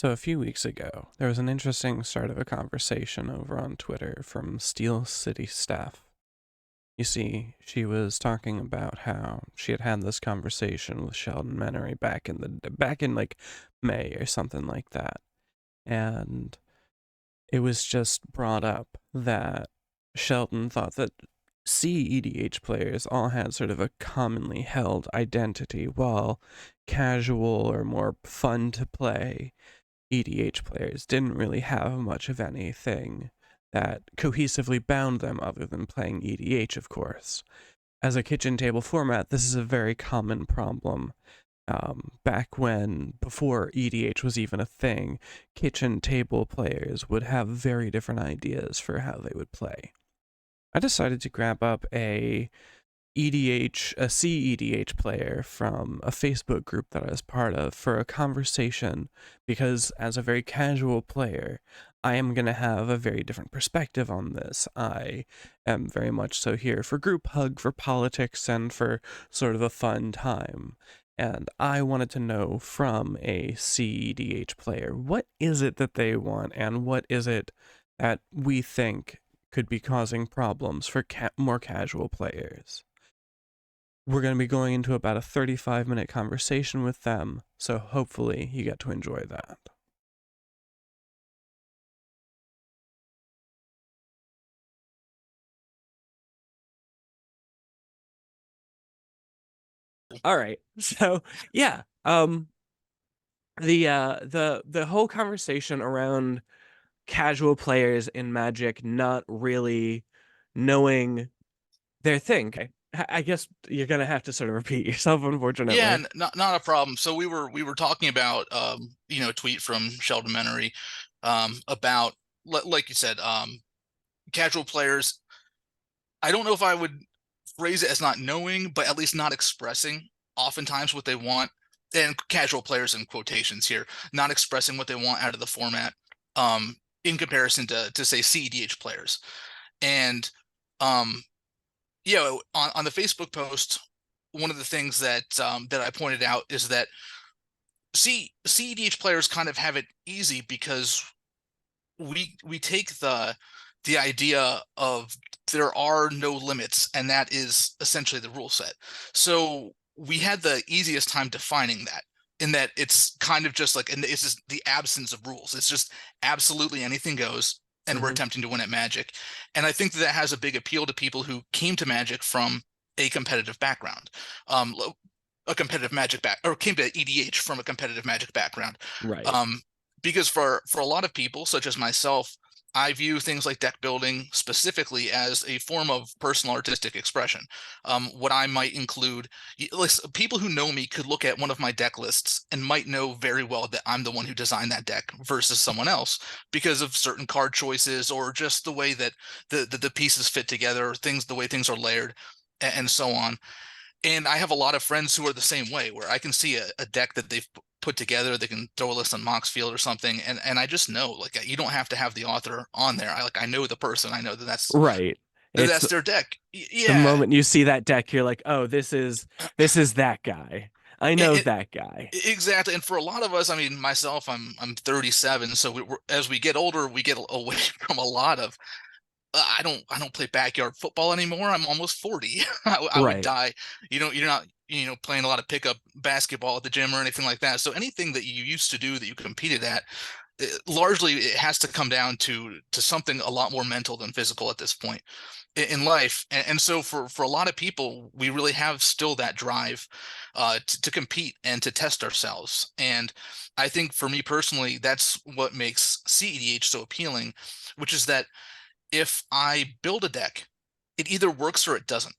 So a few weeks ago, there was an interesting start of a conversation over on Twitter from Steel City staff. You see, she was talking about how she had had this conversation with Sheldon Menery back in like May or something like that, and it was just brought up that Sheldon thought that cEDH players all had sort of a commonly held identity, while casual or more fun to play EDH players didn't really have much of anything that cohesively bound them other than playing EDH, of course. As a kitchen table format, this is a very common problem. Back when, before EDH was even a thing, kitchen table players would have very different ideas for how they would play. I decided to grab up a cEDH player from a Facebook group that I was part of for a conversation because, as a very casual player, I am going to have a very different perspective on this. I am very much so here for group hug, for politics, and for sort of a fun time. And I wanted to know from a cEDH player, what is it that they want and what is it that we think could be causing problems for more casual players. We're going to be going into about a 35-minute conversation with them, so hopefully you get to enjoy that. All right. So, yeah, the whole conversation around casual players in Magic not really knowing their thing. Okay. I guess you're going to have to sort of repeat yourself, Yeah, unfortunately. not a problem. So we were talking about a tweet from Sheldon Menery about like you said, casual players. I don't know if I would phrase it as not knowing, but at least not expressing oftentimes what they want. And casual players in quotations here, not expressing what they want out of the format, in comparison to say cEDH players. And um, on the Facebook post, one of the things that I pointed out is that cEDH players kind of have it easy because we take the idea of there are no limits, and that is essentially the rule set. So we had the easiest time defining that, in that it's kind of just like, and it's just the absence of rules. It's just absolutely anything goes, and we're Mm-hmm. attempting to win at Magic. And I think that has a big appeal to people who came to Magic from a competitive background. Um, a competitive Magic back or came to EDH from a competitive Magic background. Right. Um, because for a lot of people, such as myself, I view things like deck building specifically as a form of personal artistic expression. What I might include, like, people who know me could look at one of my deck lists and might know very well that I'm the one who designed that deck versus someone else because of certain card choices or just the way that the pieces fit together, the way things are layered, and so on. And I have a lot of friends who are the same way, where I can see a deck that they've put together. They can throw a list on Moxfield or something, and I just know, like, you don't have to have the author on there. I know the person. I know that Right. It's that's their deck. the Yeah, moment you see that deck, you're like, oh, this is that guy. I know it, that guy. exactly. And for a lot of us, I mean, myself, I'm 37, so as we get older, we get away from a lot of. I don't play backyard football anymore. I'm almost 40. I would Right. die. You're not playing a lot of pickup basketball at the gym or anything like that. So anything that you used to do that you competed at, largely it has to come down to something a lot more mental than physical at this point in life. And so for a lot of people, we really have still that drive to compete and to test ourselves. And I think for me personally, that's what makes cEDH so appealing, which is that if I build a deck, it either works or it doesn't.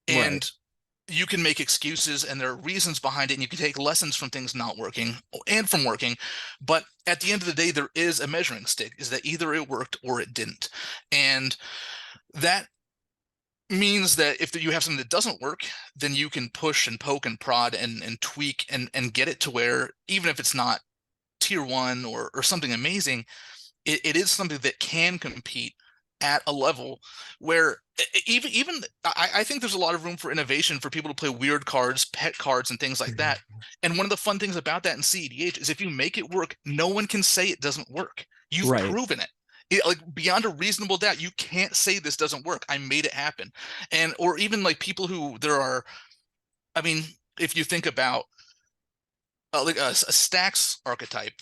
Right. And you can make excuses and there are reasons behind it, and you can take lessons from things not working and from working. But at the end of the day, there is a measuring stick, is that either it worked or it didn't. And that means that if you have something that doesn't work, then you can push and poke and prod and tweak and get it to where, even if it's not tier one or something amazing, it is something that can compete at a level where even I think there's a lot of room for innovation for people to play weird cards, pet cards, and things like that. And one of the fun things about that in cEDH is if you make it work, no one can say it doesn't work. You've Right. proven it. Like beyond a reasonable doubt, you can't say this doesn't work. I made it happen. And or even like people who there are, I mean, if you think about like a stacks archetype,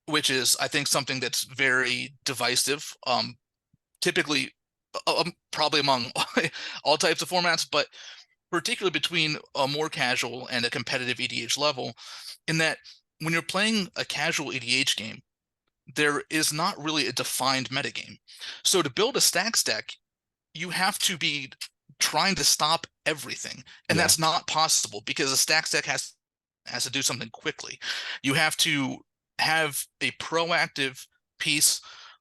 which is I think something that's very divisive. Typically probably among all types of formats, but particularly between a more casual and a competitive EDH level, in that when you're playing a casual EDH game, there is not really a defined metagame. So to build a stacks deck, you have to be trying to stop everything, and Yeah. that's not possible because a stacks deck has to do something quickly. You have to have a proactive piece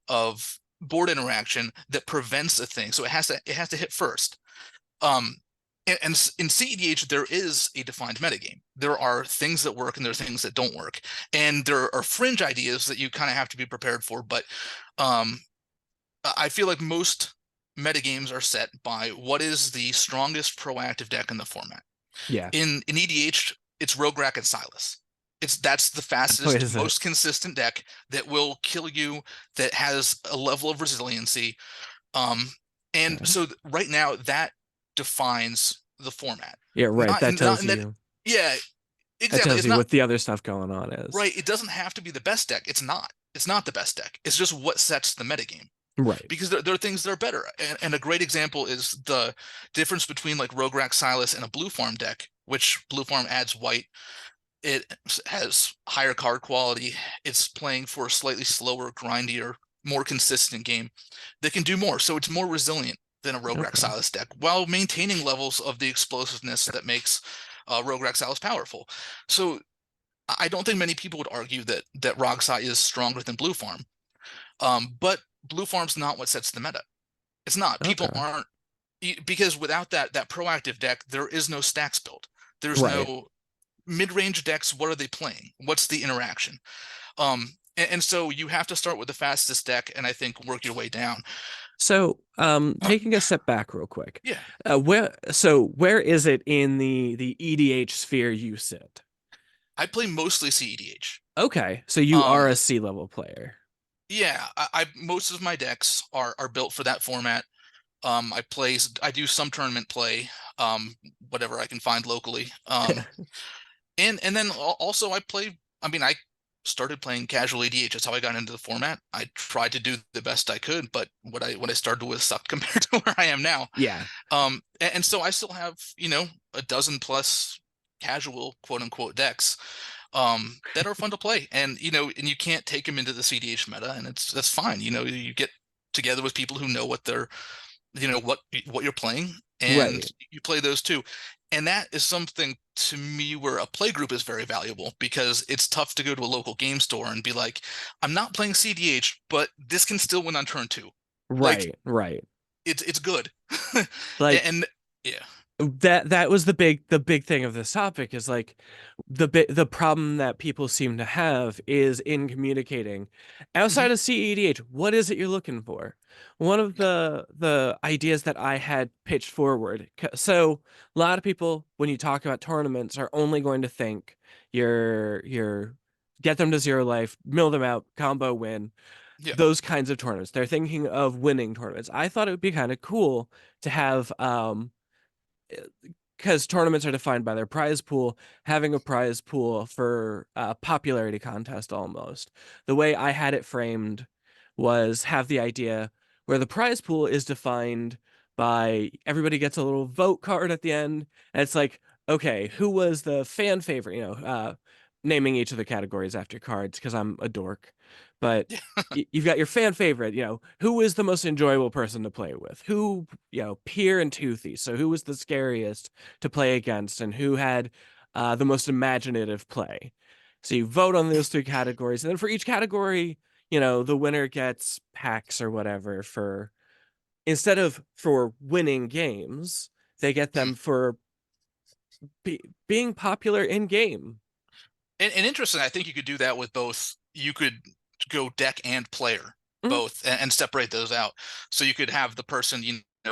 of board interaction that prevents a thing. So it has to hit first. Um, and in cEDH, there is a defined metagame. There are things that work and there are things that don't work. And there are fringe ideas that you kind of have to be prepared for. But um, I feel like most metagames are set by what is the strongest proactive deck in the format. Yeah. In EDH, it's Rograk and Silas. That's the Oh, fastest, is it? most consistent deck that will kill you, that has a level of resiliency. Um, and Okay. so right now that defines the format. Yeah, right. Not That in, not tells in that, you yeah, that exactly. tells It's you not what the other stuff going on is. right. It doesn't have to be the best deck. It's not. It's not the best deck. It's just what sets the metagame Right. because there are things that are better. And a great example is the difference between like Rograk Silas and a blue farm deck, which blue farm adds white. It has higher card quality. It's playing for a slightly slower, grindier, more consistent game that can do more. So it's more resilient than a Rograk Okay. Silas deck while maintaining levels of the explosiveness that makes Rograk Silas powerful. So I don't think many people would argue that Rogsai is stronger than Blue Farm. But Blue Farm's not what sets the meta. It's not. People Okay. aren't because without that proactive deck, there is no stacks build. There's Right. no mid-range decks. What are they playing? What's the interaction? And so you have to start with the fastest deck, and I think work your way down. So, taking a step back real quick, Yeah, where is it in the EDH sphere you sit? I play mostly cEDH. Okay, so you are a Um, C level player. yeah, I most of my decks are built for that format. I do some tournament play, whatever I can find locally. And then also I play. I mean, I started playing casual EDH. That's how I got into the format. I tried to do the best I could, but what I started with sucked compared to where I am now. Yeah, And so I still have, a dozen plus casual quote unquote decks that are fun to play. And and you can't take them into the cEDH meta, and that's fine. You get together with people who know what they're, what you're playing, and right, you play those too. And that is something to me where a play group is very valuable because it's tough to go to a local game store and be like, I'm not playing cEDH, but this can still win on turn two. Like right. it's good. Like And yeah. that was the big thing of this topic is like the problem that people seem to have is in communicating outside Mhm. of CEDH. What is it you're looking for? One of Yeah. the ideas that I had pitched forward. So a lot of people, when you talk about tournaments, are only going to think you're get them to zero life, mill them out, combo win, Yeah. those kinds of tournaments. They're thinking of winning tournaments. I thought it would be kind of cool to have because tournaments are defined by their prize pool, having a prize pool for a popularity contest almost. The way I had it framed was have the idea where the prize pool is defined by everybody gets a little vote card at the end, and it's like, okay, who was the fan favorite? Naming each of the categories after cards because I'm a dork, but Yeah. you've got your fan favorite, who is the most enjoyable person to play with, who, peer and toothy, so who was the scariest to play against, and who had the most imaginative play. So you vote on those three categories, and then for each category, the winner gets packs or whatever for, instead of for winning games, they get Hmm. them for being popular in game. And interesting, I think you could do that with both. You could go deck and player. Mhm. both and separate those out. So you could have the person,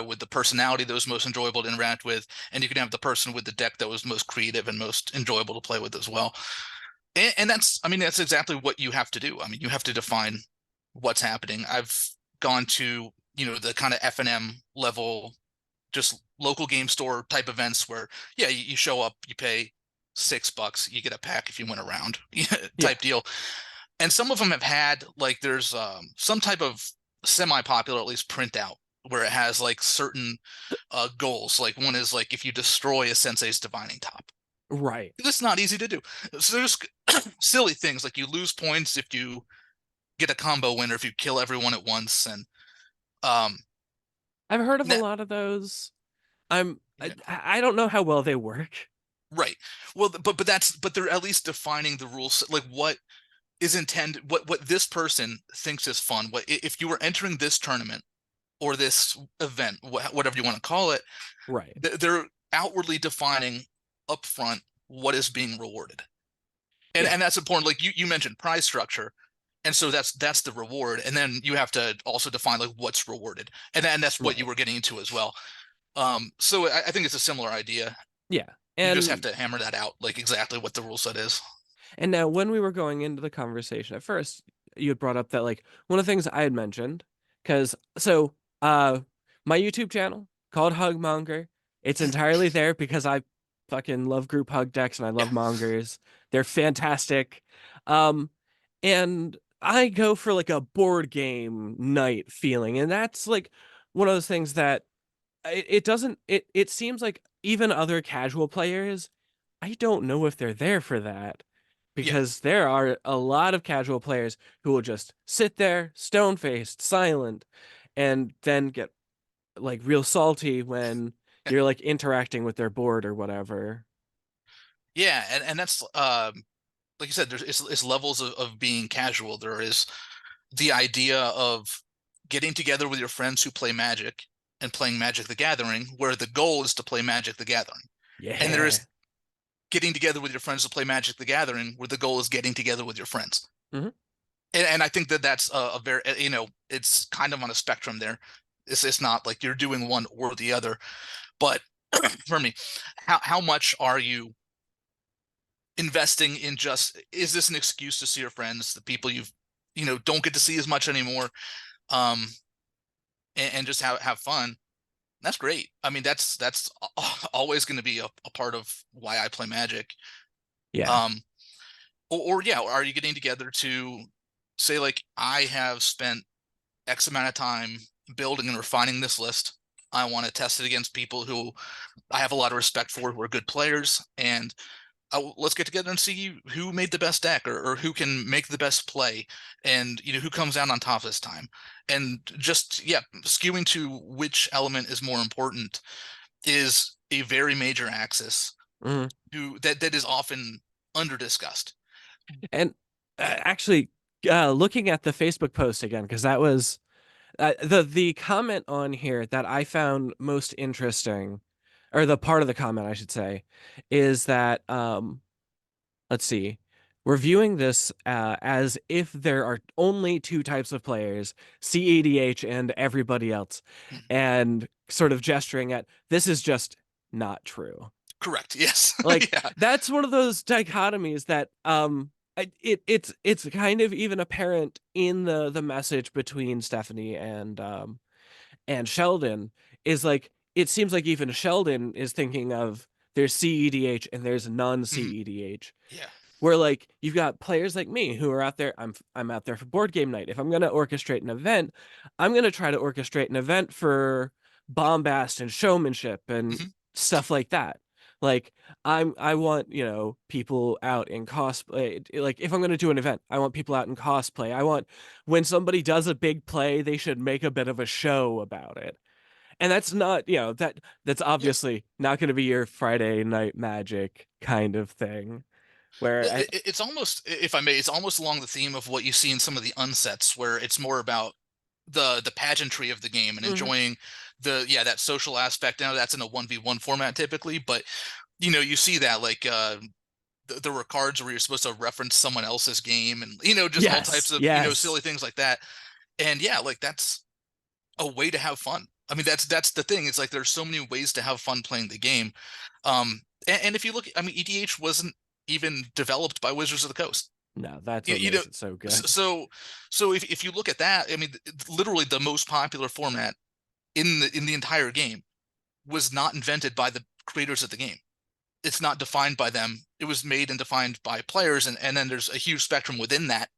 with the personality that was most enjoyable to interact with, and you could have the person with the deck that was most creative and most enjoyable to play with as well. And that's, I mean, that's exactly what you have to do. I mean, you have to define what's happening. I've gone to, the kind of F&M level, just local game store type events where, yeah, you show up, you pay $6, you get a pack if you win a round Yeah. type deal. And some of them have had like there's some type of semi-popular at least printout where it has like certain goals. Like one is like if you destroy a sensei's divining top. Right. That's not easy to do. So there's silly things like you lose points if you get a combo win or if you kill everyone at once. And um I've heard of a that, lot of those. I'm yeah, I don't know how well they work. right. Well, but they're at least defining the rules, like what is intended, what this person thinks is fun. What if you were entering this tournament or this event, whatever you want to call it, Right. they're outwardly defining upfront what is being rewarded. And Yeah. and that's important. Like you mentioned prize structure. And so that's the reward. And then you have to also define like what's rewarded. And that's what you Right. were getting into as well. So I think it's a similar idea. Yeah. You just have And to hammer that out, like exactly what the rule set is. now when we were going into the conversation at first, you had brought up that like one of the things I had mentioned, because my YouTube channel called Hugmonger, it's entirely there because I fucking love group hug decks and I Yeah. love mongers. They're fantastic. Um and I go for like a board game night feeling, and that's like one of those things that it doesn't it seems like even other casual players, I don't know if they're there for that, Yeah. because there are a lot of casual players who will just sit there stone-faced silent and then get like real salty when you're like interacting with their board or whatever. Yeah. And that's like you said, it's levels of being casual. There is the idea of getting together with your friends who play Magic and playing Magic the Gathering, where the goal is to play Magic the Gathering. And there Yeah. is getting together with your friends to play Magic the Gathering, where the goal is getting together with your friends. Hmm. And I think that's a very, it's kind of on a spectrum there. It's not like you're doing one or the other, but for me, how much are you investing in just, is this an excuse to see your friends, the people you've, don't get to see as much anymore, um, and just have fun? That's great. I mean, that's always going to be a part of why I play Magic. Yeah. Um, or yeah, are you getting together to say like I have spent X amount of time building and refining this list. I want to test it against people who I have a lot of respect for, who are good players, and let's get together and see who made the best deck, or who can make the best play, and who comes out on top this time. And just, yeah, skewing to which element is more important is a very major axis Hmm. that is often under discussed. And actually, looking at the Facebook post again, because that was the comment on here that I found most interesting, or the part of the comment I should say, is that let's see, we're viewing this as if there are only two types of players, cEDH and everybody else, Mhm. and sort of gesturing at this is just not true. Correct. Yes. Like Yeah. that's one of those dichotomies that it's kind of even apparent in the message between Stephanie and Sheldon, is like it seems like even Sheldon is thinking of there's cEDH and there's non Mhm. cEDH, Yeah. where like you've got players like me who are out there. I'm out there for board game night. If I'm going to orchestrate an event, I'm going to try to orchestrate an event for bombast and showmanship and Hmm. stuff like that. Like I want, people out in cosplay. Like if I'm going to do an event, I want people out in cosplay. I want, when somebody does a big play, they should make a bit of a show about it. And that's not, that's Yeah. obviously not going to be your Friday night magic kind of thing where It's almost, if I may, it's almost along the theme of what you see in some of the unsets, where it's more about the pageantry of the game and Mhm. enjoying that social aspect. Now that's in a 1v1 format typically, but you see that like there were cards where you're supposed to reference someone else's game, and just all types Yes, of yes. silly things like that. And yeah, like that's a way to have fun. I mean, that's the thing. It's like there's so many ways to have fun playing the game. And if you look, I mean, EDH wasn't even developed by Wizards of the Coast. No, that's You, what you know, makes it so good. so if you look at that, I mean, literally the most popular format in the entire game was not invented by the creators of the game. It's not defined by them. It was made and defined by players, and then there's a huge spectrum within that.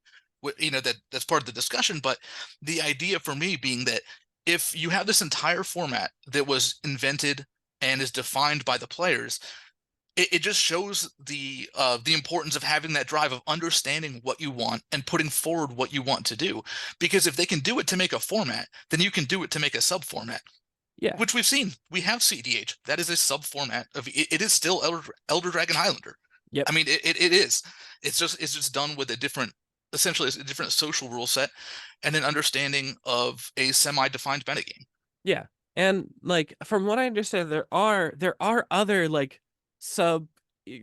That's part of the discussion. But the idea for me being that if you have this entire format that was invented and is defined by the players, it just shows the importance of having that drive of understanding what you want and putting forward what you want to do. Because if they can do it to make a format, then you can do it to make a sub format, Yeah. which we've seen. We have cEDH. That is a sub format of it is still Elder Dragon Highlander. I Yep. mean, it is. It's just done with a different, essentially a different social rule set and an understanding of a semi-defined metagame. Yeah. And like from what I understand, there are other like sub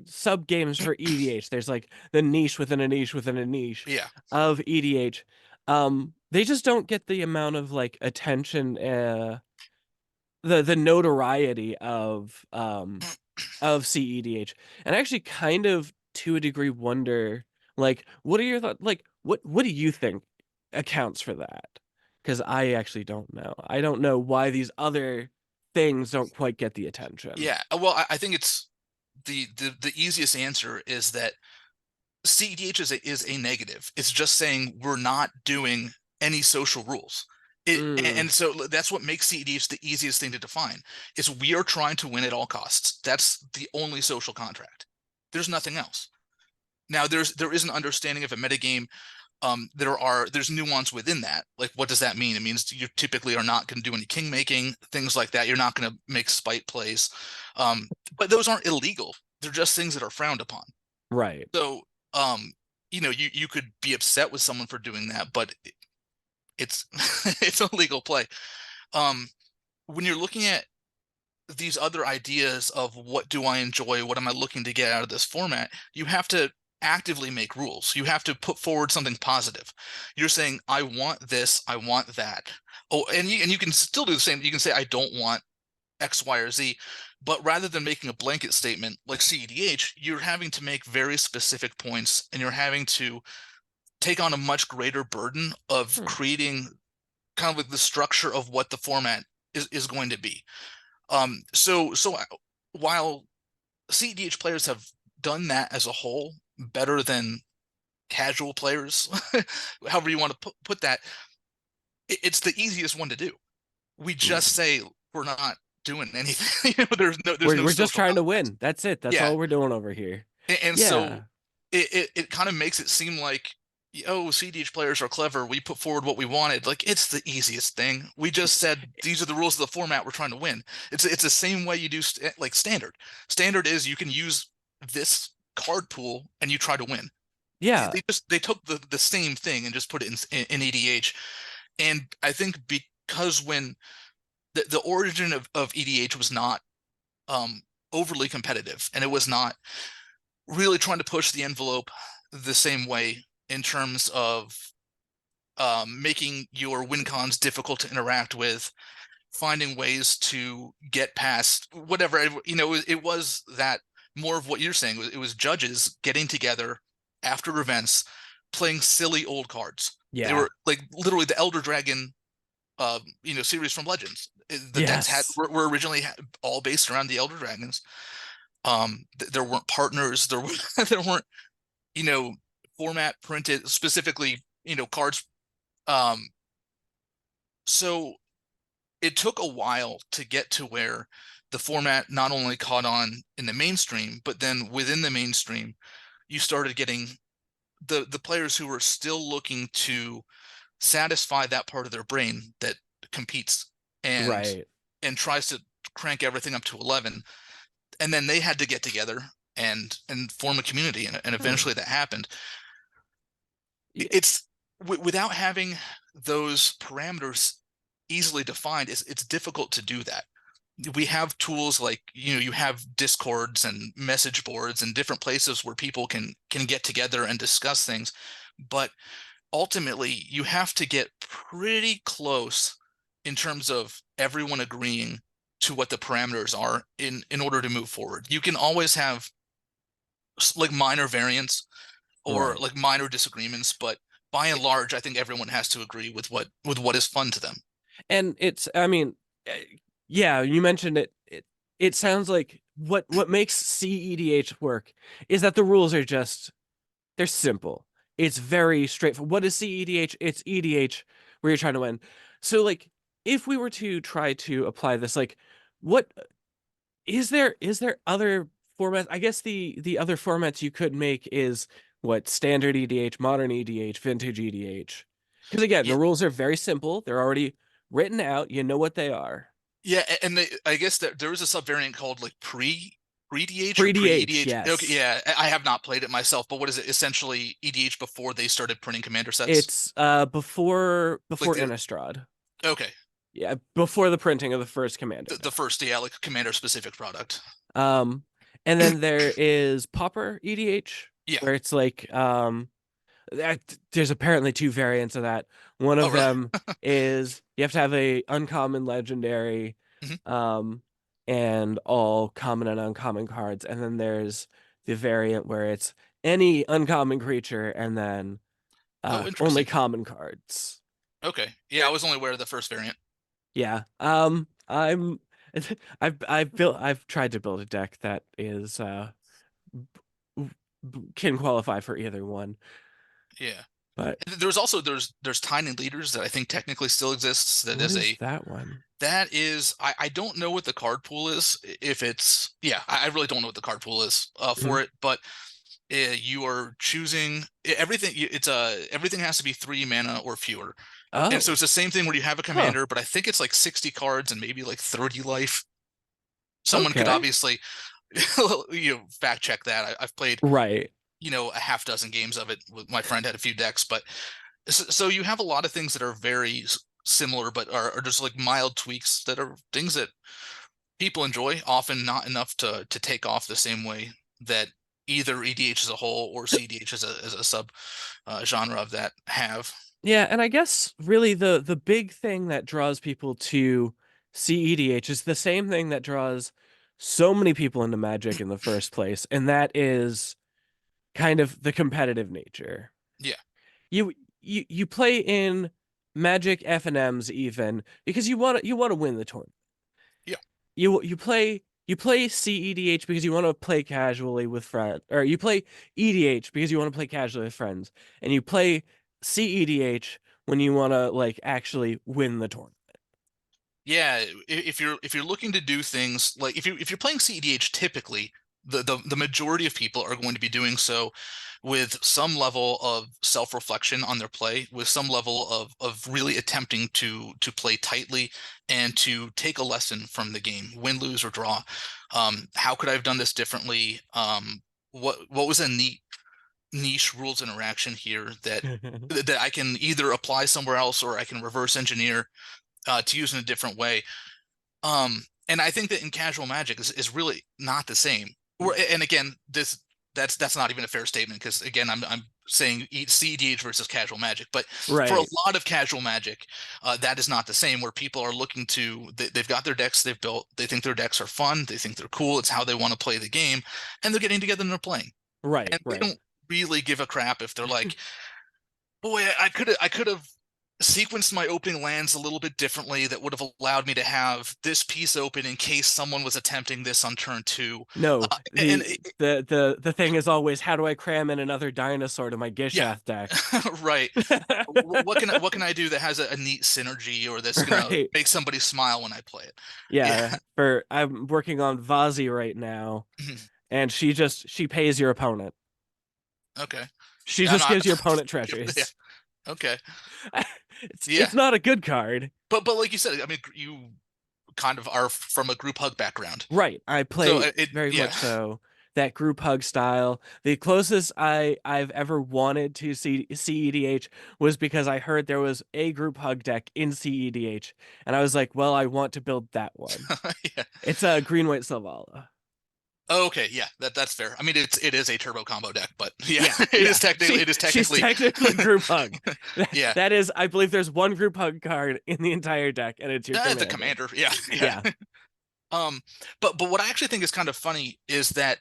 sub games for EDH. There's like the niche within a niche within a niche Yeah, of EDH. They just don't get the amount of like attention, the notoriety of cEDH. And I actually kind of to a degree wonder, like, what are your thoughts? Like, what do you think accounts for that? Because I actually don't know. I don't know why these other things don't quite get the attention. yeah. Well, I think it's the easiest answer is that cEDH is a negative. It's just saying we're not doing any social rules. Mm, And so that's what makes cEDH the easiest thing to define is we are trying to win at all costs. That's the only social contract. There's nothing else. Now there is an understanding of a metagame. There's nuance within that. Like what does that mean? It means you typically are not going to do any king making, things like that. You're not going to make spite plays. But those aren't illegal. They're just things that are frowned upon. right. So, um, you could be upset with someone for doing that, but it's it's a legal play. Um, when you're looking at these other ideas of what do I enjoy, what am I looking to get out of this format, you have to actively make rules. You have to put forward something positive. You're saying, I want this, I want that. Oh, and you can still do the same. You can say, I don't want X, Y, or Z. But rather than making a blanket statement like cEDH, you're having to make very specific points and you're having to take on a much greater burden of Hmm. creating kind of like the structure of what the format is going to be. So while cEDH players have done that as a whole better than casual players, however you want to put that, it's the easiest one to do. We just Hmm. say we're not doing anything. There's no We're just social trying to context. win. That's it. That's Yeah, all we're doing over here. and so Yeah. it kind of makes it seem like, oh, cEDH players are clever. We put forward what we wanted. Like it's the easiest thing. We just said these are the rules of the format we're trying to win. It's the same way you do like standard. Standard is you can use this card pool and you try to win. Yeah. They took the same thing and just put it in EDH. And I think because when the origin of EDH was not um overly competitive and it was not really trying to push the envelope the same way in terms of making your win cons difficult to interact with, finding ways to get past whatever. It was that more of what you're saying. It was judges getting together after events, playing silly old cards. They Yeah. were like literally the Elder Dragon, series from Legends. The decks had Yes. were originally all based around the Elder Dragons. There weren't partners. There were there weren't you know format printed specifically cards. um so it took a while to get to where the format not only caught on in the mainstream, but then within the mainstream you started getting the players who were still looking to satisfy that part of their brain that competes and Right. tries to crank everything up to 11, and then they had to get together and form a community, and Hmm. eventually that happened. Yeah. It's without having those parameters easily defined, it's difficult to do that. We have tools like you have discords and message boards and different places where people can get together and discuss things, but ultimately you have to get pretty close in terms of everyone agreeing to what the parameters are in order to move forward. You can always have like minor variants or Right. like minor disagreements, but by and large, I think everyone has to agree with what is fun to them. And it's, I mean, eh, yeah, you mentioned it. It sounds like what makes cEDH work is that the rules are just they're simple. It's very straightforward. What is cEDH? It's EDH where you're trying to win. So like if we were to try to apply this, like what is there other formats? I guess the other formats you could make is what standard EDH, modern EDH, vintage EDH. Because again, Yeah, the rules are very simple. They're already written out. You know what they are. yeah, and I guess that there is a subvariant called like pre DH or Pre pre DH, EDH. Okay, yes. yeah, I have not played it myself, but what is it? Essentially EDH before they started printing commander sets. It's before Like the Innistrad. okay, Yeah, before the printing of the first commander the deck. first, yeah, like commander specific product. Um, and then there is Pauper EDH, Yeah. where it's like that there's apparently two variants of that. One Oh, of really? them is you have to have a uncommon legendary, Mhm. um, and all common and uncommon cards. And then there's the variant where it's any uncommon creature and then Oh, only interesting. common cards. Okay. Yeah, I was only aware of the first variant. Yeah. I'm I've tried to build a deck that is can qualify for either one. Yeah. But There's also there's tiny leaders that I think technically still exists. That what is is a that one? that is I don't know what the card pool is. If it's yeah, I really don't know what the card pool is Mhm. for it. But you are choosing everything. It's everything has to be 3 mana or fewer. And so Oh, it's the same thing where you have a huh. commander, but I think it's like 60 cards and maybe like 30 life. Someone could Okay. obviously fact check that. I've played Right. a half dozen games of it. My friend had a few decks, but so you have a lot of things that are very similar, but are just like mild tweaks that are things that people enjoy, often not enough to take off the same way that either EDH as a whole or cEDH as a sub genre of that have. Yeah, and I guess really the big thing that draws people to cEDH is the same thing that draws so many people into Magic in the first place, and that is kind of the competitive nature. Yeah, You you play in Magic FNMs even because you want to win the tournament. yeah, You play cEDH because you want to play casually with friends, or you play EDH because you want to play casually with friends, and you play cEDH when you want to like actually win the tournament. yeah. If you're looking to do things like if you're playing cEDH, typically the majority of people are going to be doing so with some level of self-reflection on their play, with some level of really attempting to play tightly and to take a lesson from the game, win, lose, or draw. How could I have done this differently? What was a neat niche rules interaction here that I can either apply somewhere else or I can reverse engineer to use in a different way. And I think that in casual Magic is really not the same. And again, that's not even a fair statement because again, I'm saying cEDH versus casual Magic, but for a Right, lot of casual Magic, that is not the same. Where people are looking to, they've got their decks they've built, they think their decks are fun, they think they're cool, it's how they want to play the game, and they're getting together and they're playing, right, and they right. don't really give a crap if they're like, boy, I could have sequenced my opening lands a little bit differently that would have allowed me to have this piece open in case someone was attempting this on turn two. No, And the thing is always how do I cram in another dinosaur to my yeah, Gishath deck? right. What can I do that has a neat synergy or that's gonna Right. make somebody smile when I play it? Yeah. Yeah, for I'm working on Vazi right now, and she pays your opponent. Okay. She I'm just not. gives your opponent Yeah. treasures. Okay. It's Yeah. not a good card. But like you said, I mean, you kind of are from a group hug background, Right. I so play it very yeah. much so that group hug style. The closest I've ever wanted to see cEDH was because I heard there was a group hug deck in cEDH, and I was like, well, I want to build that one. Yeah. It's a green white Selvala. Oh, okay, yeah, that's fair. I mean, it is a turbo combo deck, but yeah, Yeah, yeah. it is She's technically technically group hug. yeah. That is, I believe there's one group hug card in the entire deck, and it's your The commander. commander, yeah, yeah. Yeah. Um, but what I actually think is kind of funny is that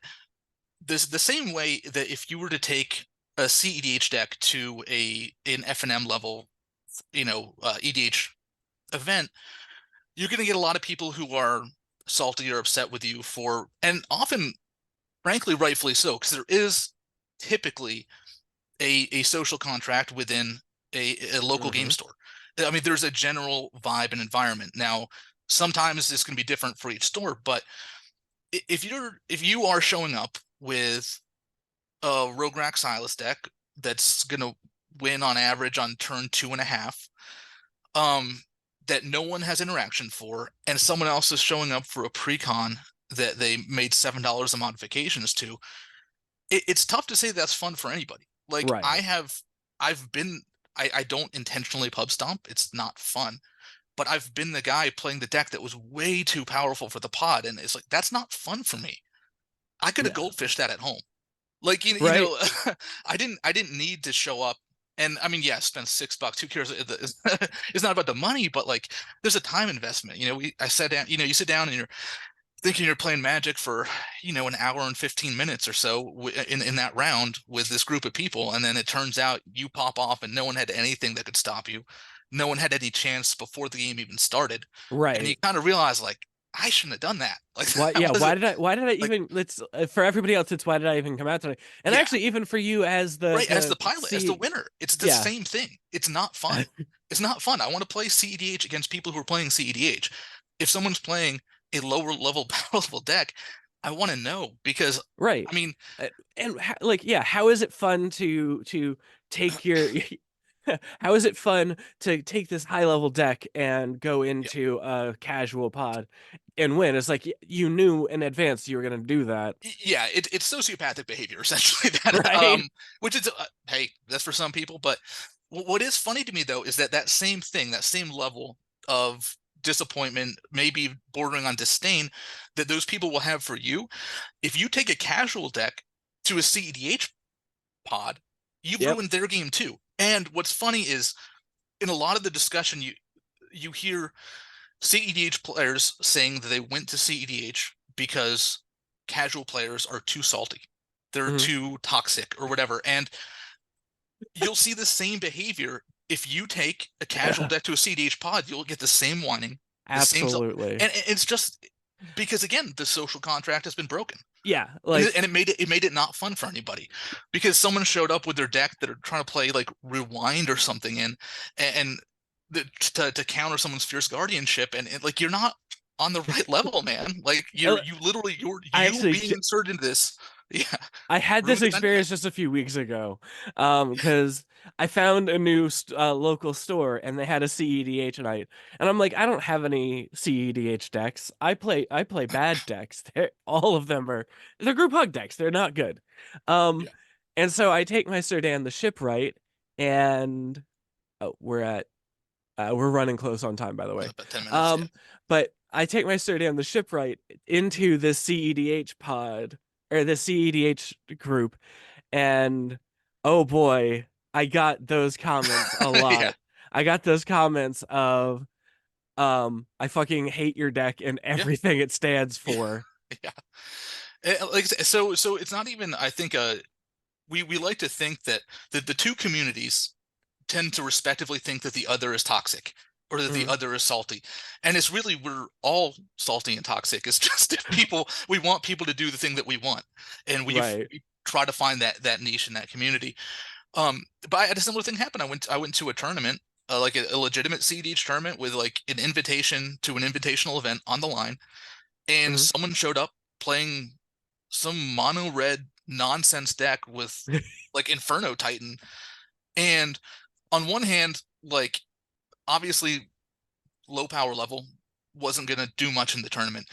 this the same way that if you were to take a cEDH deck to an FNM level, EDH event, you're going to get a lot of people who are salty or upset with you for, and often, frankly, rightfully so, because there is typically a social contract within a local game Hmm. store. I mean, there's a general vibe and environment. Now, sometimes this can be different for each store, but if you are showing up with a Rograk Silas deck that's gonna win on average on turn 2.5, um, that no one has interaction for, and someone else is showing up for a precon that they made $7 of modifications to, it's tough to say that's fun for anybody. Like Right. I've been, I don't intentionally pub stomp. It's not fun, but I've been the guy playing the deck that was way too powerful for the pod, and it's like that's not fun for me. I could have Yeah. goldfished that at home. Like Right. I didn't need to show up. And I mean, yeah, spend $6. Who cares? It's not about the money, but like, there's a time investment. I sat down. You sit down and you're thinking you're playing Magic for an hour and 15 minutes or so in that round with this group of people, and then it turns out you pop off and no one had anything that could stop you. No one had any chance before the game even started, and you Right. kind of realize like I shouldn't have done that. Like Why? that Yeah. wasn't Why did I like even? Let's for everybody else. It's why did I even come out tonight? And yeah. actually, even for you as the Right, as the the pilot, as the C. winner, it's the Yeah. same thing. It's not fun. It's not fun. I want to play cEDH against people who are playing cEDH. If someone's playing a lower level power level deck, I want to know because Right. I mean, And like, yeah, how is it fun to take your how is it fun to take this high level deck and go yeah, into a casual pod and win? It's like you knew in advance you were gonna do that, yeah, it's sociopathic behavior essentially. That right? which is hey, that's for some people. But what is funny to me though is that same thing, that same level of disappointment, maybe bordering on disdain, that those people will have for you. If you take a casual deck to a cEDH pod, you've Yep. ruined their game too. And what's funny is in a lot of the discussion, you hear cEDH players saying that they went to cEDH because casual players are too salty, they're Mhm. too toxic or whatever. And you'll see the same behavior if you take a casual deck to a cEDH pod. You'll get the same whining, the same, Absolutely. and it's just because again the social contract has been broken. Yeah, And like it made it not fun for anybody because someone showed up with their deck that are trying to play like rewind or something in and to counter someone's fierce guardianship, and like you're not on the right level, man. Like uh, you literally I you actually being inserted into this, yeah, I had this ruined the dynamic. experience just a few weeks ago, because I found a new local store and they had a CEDH night, and I'm like, I don't have any CEDH decks. I play bad decks. All of them they're group hug decks. They're not good. Um, Yeah, and so I take my Serdan the shipwright, and oh, we're running close on time, by the way. about 10 minutes. Yeah, Um, but I take my Serdan the shipwright into the CEDH pod or the CEDH group, and oh boy, I got those comments a yeah, lot. I got those comments of I fucking hate your deck and yeah, everything it stands yeah, for. yeah. Like so it's not even. I think we like to think that the two communities tend to respectively think that the other is toxic or that the Mhm. other is salty. And it's really we're all salty and toxic. It's just if we want people to do the thing that we want. And Right. we try to find that niche in that community. But I had a similar thing happen. I went to a tournament, like a legitimate CDH tournament with like an invitation to an invitational event on the line, and Mhm. someone showed up playing some mono red nonsense deck with like Inferno Titan. And on one hand, like obviously low power level wasn't going to do much in the tournament.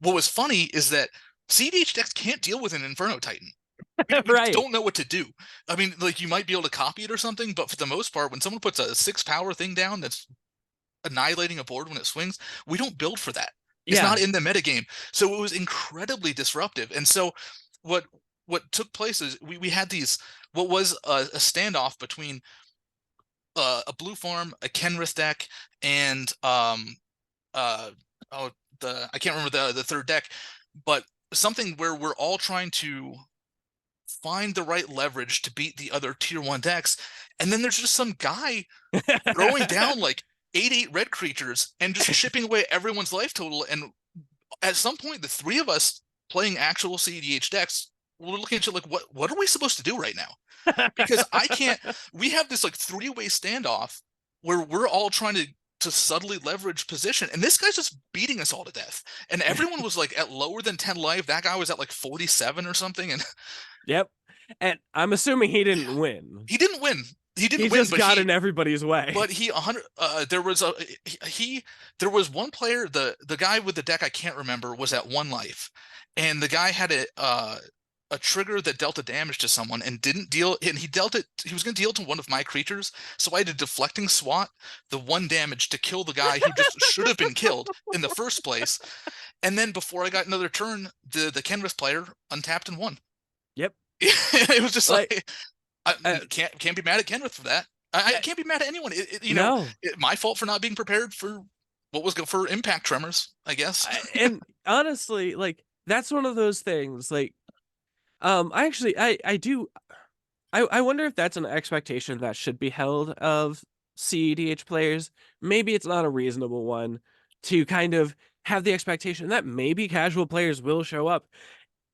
What was funny is that cEDH decks can't deal with an Inferno Titan. We just Right. don't know what to do. I mean, like you might be able to copy it or something, but for the most part, when someone puts a 6 power thing down that's annihilating a board when it swings, we don't build for that. It's not Yeah. in the metagame. So it was incredibly disruptive. And so what what took place is we had these what was a standoff between a blue farm, a Kenrith deck, and uh oh the I can't remember the third deck, but something where we're all trying to find the right leverage to beat the other tier one decks. And then there's just some guy throwing down like 8/8 red creatures and just chipping away at everyone's life total. And at some point, the three of us playing actual cEDH decks, we're looking at you like, what are we supposed to do right now? Because I can't. We have this like three-way standoff where we're all trying to subtly leverage position, and this guy's just beating us all to death. And everyone was like at lower than 10 life. That guy was at like 47 or something, and Yep. And I'm assuming he yeah, didn't win. he didn't win. He He didn't win, just got in everybody's way. but he 100 there was a he there was one player, the guy with the deck I can't remember, was at one life, and the guy had a trigger that dealt a damage to someone and didn't deal, and he was going to deal to one of my creatures, so I had a deflecting swat the one damage to kill the guy who just should have been killed in the first place. And then before I got another turn, the Kenrith player untapped and won. Yep. It was just Like, like, I uh, can't be mad at Kenrith for that. I uh, can't be mad at anyone. no. My fault for not being prepared for what was for impact tremors, I guess. And honestly, like that's one of those things. Like, I actually, I do, I wonder if that's an expectation that should be held of cEDH players. Maybe it's not a reasonable one to kind of have the expectation that maybe casual players will show up.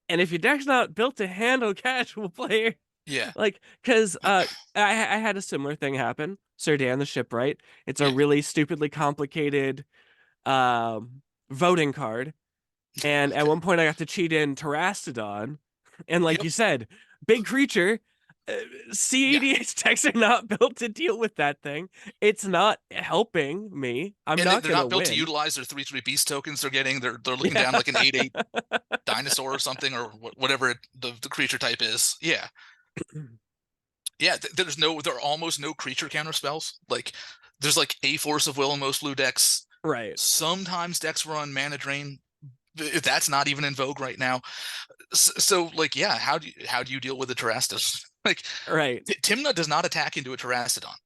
And if your deck's not built to handle casual player, Yeah, like, because I had a similar thing happen. Sir Dan the Shipwright. It's a yeah, really stupidly complicated voting card. And at okay, one point I got to cheat in Terastodon. And like yep, you said, big creature. Uh, yeah. cEDH decks are not built to deal with that thing. It's not helping me. I'm And not they're gonna not built to win. utilize their 3/3 beast tokens they're getting. They're looking Yeah. down like an 8/8 dinosaur or something, or whatever the creature type is. Yeah, yeah. There are almost no creature counter spells. Like there's like a force of will in most blue decks. Right. Sometimes decks run mana drain. That's not even in vogue right now. So like, yeah, how do you deal with a Terrastus? Like Right. Timna does not attack into a Terrastodon.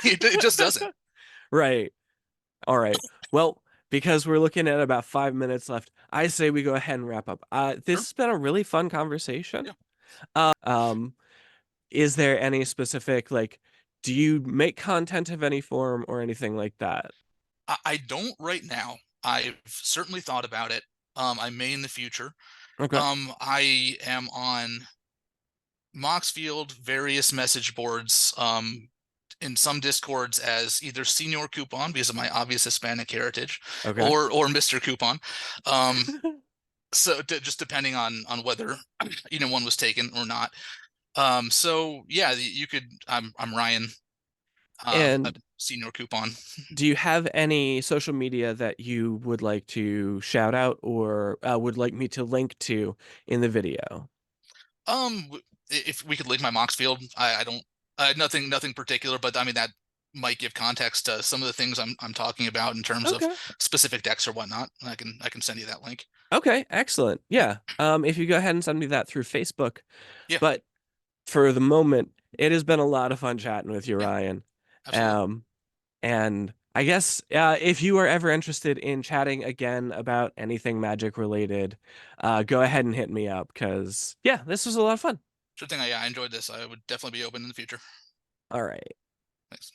It just doesn't. Right. All right. Well, because we're looking at about 5 minutes left, I say we go ahead and wrap up. This Sure. has been a really fun conversation. Yeah. Um, is there any specific, like, do you make content of any form or anything like that? I don't right now. I've certainly thought about it. I may in the future. Okay. I am on Moxfield, various message boards, in some discords as either Senior Coupon because of my obvious Hispanic heritage, Okay. or Mr. Coupon. Um, so just depending on whether one was taken or not. So yeah, you could. I'm Ryan, a And Senior Coupon. do you have any social media that you would like to shout out or would like me to link to in the video? If we could link my Moxfield, I don't, nothing particular, but I mean that might give context to some of the things I'm talking about in terms of Okay. specific decks or whatnot. I can send you that link. Okay, excellent. Yeah. If you go ahead and send me that through Facebook. Yeah, But for the moment, it has been a lot of fun chatting with you, yeah, Ryan. absolutely. Um, and I guess if you are ever interested in chatting again about anything magic related, go ahead and hit me up because, yeah, this was a lot of fun. Sure thing. Yeah, I enjoyed this. I would definitely be open in the future. All right. Thanks.